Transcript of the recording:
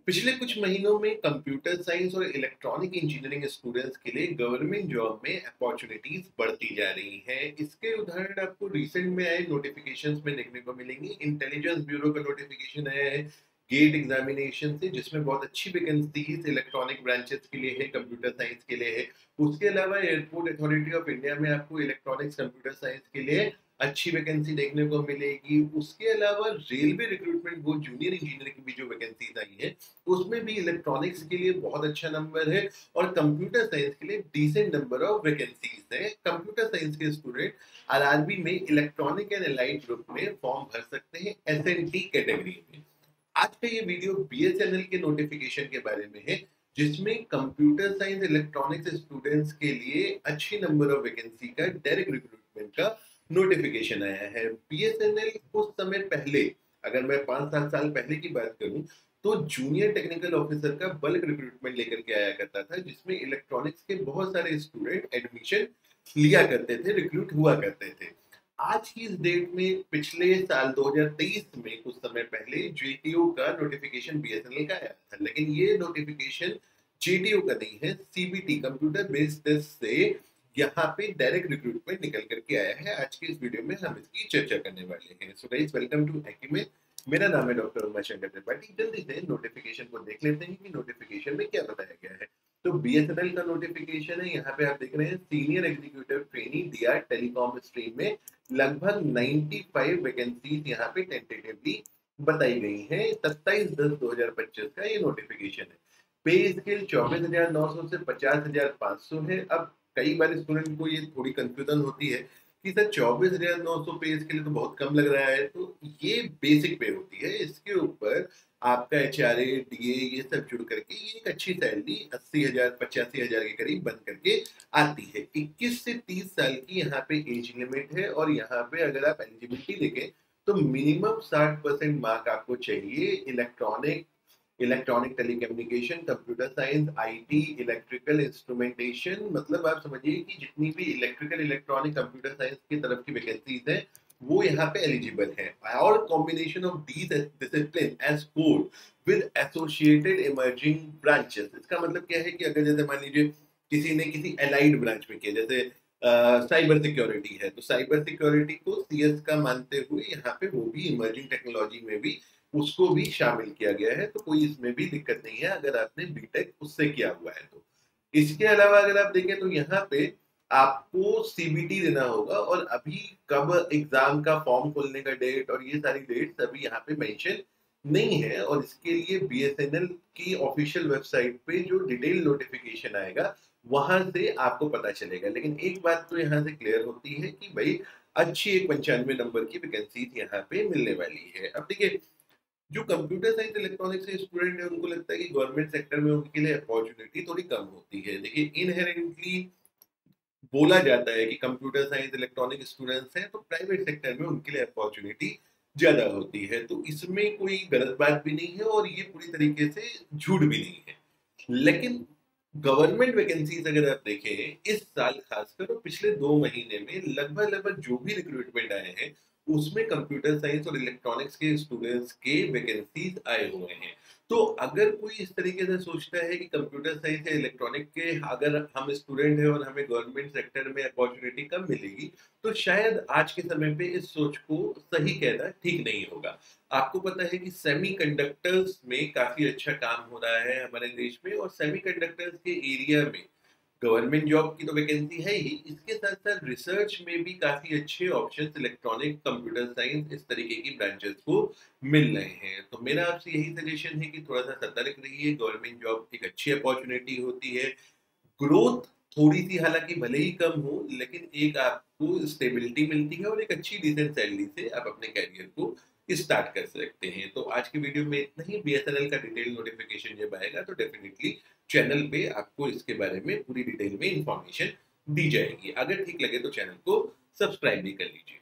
पिछले कुछ महीनों में कंप्यूटर साइंस और इलेक्ट्रॉनिक इंजीनियरिंग स्टूडेंट्स के लिए गवर्नमेंट जॉब में अपॉर्चुनिटीज बढ़ती जा रही हैं। इसके उदाहरण आपको रिसेंट में आए नोटिफिकेशंस में देखने को मिलेंगी। इंटेलिजेंस ब्यूरो का नोटिफिकेशन आया है गेट एग्जामिनेशन से, जिसमें बहुत अच्छी वैकेंसीज इलेक्ट्रॉनिक ब्रांचेस के लिए है, कंप्यूटर साइंस के लिए है। उसके अलावा एयरपोर्ट अथॉरिटी ऑफ इंडिया में आपको इलेक्ट्रॉनिक्स कंप्यूटर साइंस के लिए अच्छी वैकेंसी देखने को मिलेगी। उसके अलावा railway recruitment board junior engineer की भी जो वैकेंसीज आई है उसमें भी इलेक्ट्रॉनिक्स के लिए बहुत अच्छा नंबर है और कंप्यूटर साइंस के लिए डिसेंट नंबर ऑफ वैकेंसीज है। कंप्यूटर साइंस के स्टूडेंट आरआरबी में इलेक्ट्रॉनिक एंड एलाइड ग्रुप में फॉर्म भर सकते हैं एसएनटी कैटेगरी में। आज का ये वीडियो बीएसएनएल के नोटिफिकेशन के बारे में है, जिसमें कंप्यूटर साइंस इलेक्ट्रॉनिक्स स्टूडेंट्स के लिए अच्छी नंबर ऑफ वैकेंसी का डायरेक्ट रिक्रूटमेंट का नोटिफिकेशन आया है। बीएसएनएल कुछ समय पहले, अगर मैं 5-7 साल पहले की बात करूं, तो जूनियर टेक्निकल ऑफिसर का बल्क रिक्रूटमेंट लेकर के आया करता था, जिसमें इलेक्ट्रॉनिक्स के बहुत सारे स्टूडेंट एडमिशन लिया करते थे, रिक्रूट हुआ करते थे। आज की इस डेट में पिछले साल 2023 में कुछ समय पहले जेटीओ का नोटिफिकेशन बीएसएनएल का आया था, लेकिन ये नोटिफिकेशन जेटीओ का नहीं है, सीबीटी कंप्यूटर बेस्ड टेस्ट से यहाँ पे डायरेक्ट रिक्रूटमेंट निकल करके आया है। आज के इस वीडियो में हम इसकी चर्चा करने वाले हैं। So guys, welcome to Acumen. मेरा नाम है डॉक्टर उमाशंकर त्रिपाठी। जल्दी से नोटिफिकेशन को देख लेते हैं कि नोटिफिकेशन में क्या बताया गया है। तो बीएसएनएल का नोटिफिकेशन है, यहाँ पे आप देख रहे हैं senior executive trainee DR telecom stream में लगभग 95 वैकेंसीज यहाँ पे टेंटेटिवली बताई गई है। 27/10/2025 का ये नोटिफिकेशन है। पे स्केल 24,900 से 50,500 है। अब कई बार स्टूडेंट को ये थोड़ी कंफ्यूजन होती है कि सर 24,900 पे स्केल तो बहुत कम लग रहा है। तो ये बेसिक पे होती है, इसके ऊपर आपका एचआरए डीए ये सब जुड़ करके ये एक अच्छी सैलरी 80,000 85,000 के करीब बन करके आती है। 21 से 30 साल की यहाँ पे एज लिमिट है और यहाँ पे अगर आप एलिजिबिलिटी देखें तो मिनिमम 60% मार्क आपको चाहिए। Electronic telecommunication, computer science, IT, electrical instrumentation, मतलब आप समझिए कि जितनी भी इलेक्ट्रिकल इलेक्ट्रॉनिक कंप्यूटर साइंस की तरफ की वैकेंसीज है वो यहाँ पे एलिजिबल है। और combination of these discipline as core with associated emerging branches. इसका मतलब क्या है कि अगर जैसे मान लीजिए किसी ने किसी एलाइड ब्रांच में किया, जैसे साइबर सिक्योरिटी है, तो साइबर सिक्योरिटी को सीएस का मानते हुए यहाँ पे वो भी इमर्जिंग टेक्नोलॉजी में भी उसको भी शामिल किया गया है। तो कोई इसमें भी दिक्कत नहीं है अगर आपने बीटेक उससे किया हुआ है तो। इसके अलावा अगर आप देखें तो यहाँ पे आपको सीबीटी देना होगा और अभी कब एग्जाम का फॉर्म खोलने का डेट और ये सारी डेट्स अभी यहाँ पे मेंशन नहीं है। और इसके लिए बीएसएनएल की ऑफिशियल वेबसाइट पे जो डिटेल नोटिफिकेशन आएगा वहां से आपको पता चलेगा। लेकिन एक बात तो यहाँ से क्लियर होती है कि भाई अच्छी एक 95 नंबर की वैकेंसी यहाँ पे मिलने वाली है। अब देखिए, जो कंप्यूटर साइंस इलेक्ट्रॉनिक्स के स्टूडेंट है उनको लगता है कि गवर्नमेंट सेक्टर में उनके लिए अपॉर्चुनिटी थोड़ी कम होती है। देखिए, इनहेरेंटली बोला जाता है कि कंप्यूटर साइंस इलेक्ट्रॉनिक स्टूडेंट्स हैं तो प्राइवेट सेक्टर में उनके लिए अपॉर्चुनिटी ज्यादा होती है। तो इसमें कोई गलत बात भी नहीं है और ये पूरी तरीके से झूठ भी नहीं है। लेकिन गवर्नमेंट वैकेंसीज अगर आप देखें इस साल खासकर और पिछले 2 महीने में लगभग लगभग जो भी रिक्रूटमेंट आए हैं उसमें कंप्यूटर साइंस और इलेक्ट्रॉनिक्स के स्टूडेंट्स के वैकेंसीज आए हुए हैं। तो अगर कोई इस तरीके से सोचता है कि कंप्यूटर साइंस या इलेक्ट्रॉनिक के अगर हम स्टूडेंट हैं और हमें गवर्नमेंट सेक्टर में अपॉर्चुनिटी कम मिलेगी, तो शायद आज के समय पे इस सोच को सही कहना ठीक नहीं होगा। आपको पता है कि सेमीकंडक्टर्स में काफी अच्छा काम हो रहा है हमारे देश में, और सेमीकंडक्टर्स के एरिया में गवर्नमेंट जॉब की तो वैकेंसी है ही, इसके साथ साथ रिसर्च में भी काफी अच्छे ऑप्शंस इलेक्ट्रॉनिक कंप्यूटर साइंस इस तरीके की ब्रांचेस को मिल रहे हैं। तो मेरा आपसे यही सजेशन है कि थोड़ा सा सतर्क रहिए। गवर्नमेंट जॉब एक अच्छी अपॉर्चुनिटी होती है, ग्रोथ थोड़ी सी हालांकि भले ही कम हो लेकिन एक आपको स्टेबिलिटी मिलती है और एक अच्छी डिसेंट सैलरी से आप अपने कैरियर को स्टार्ट कर सकते हैं। तो आज की वीडियो में इतना ही। बीएसएनएल का डिटेल नोटिफिकेशन जब आएगा तो डेफिनेटली चैनल पे आपको इसके बारे में पूरी डिटेल में इंफॉर्मेशन दी जाएगी। अगर ठीक लगे तो चैनल को सब्सक्राइब भी कर लीजिए।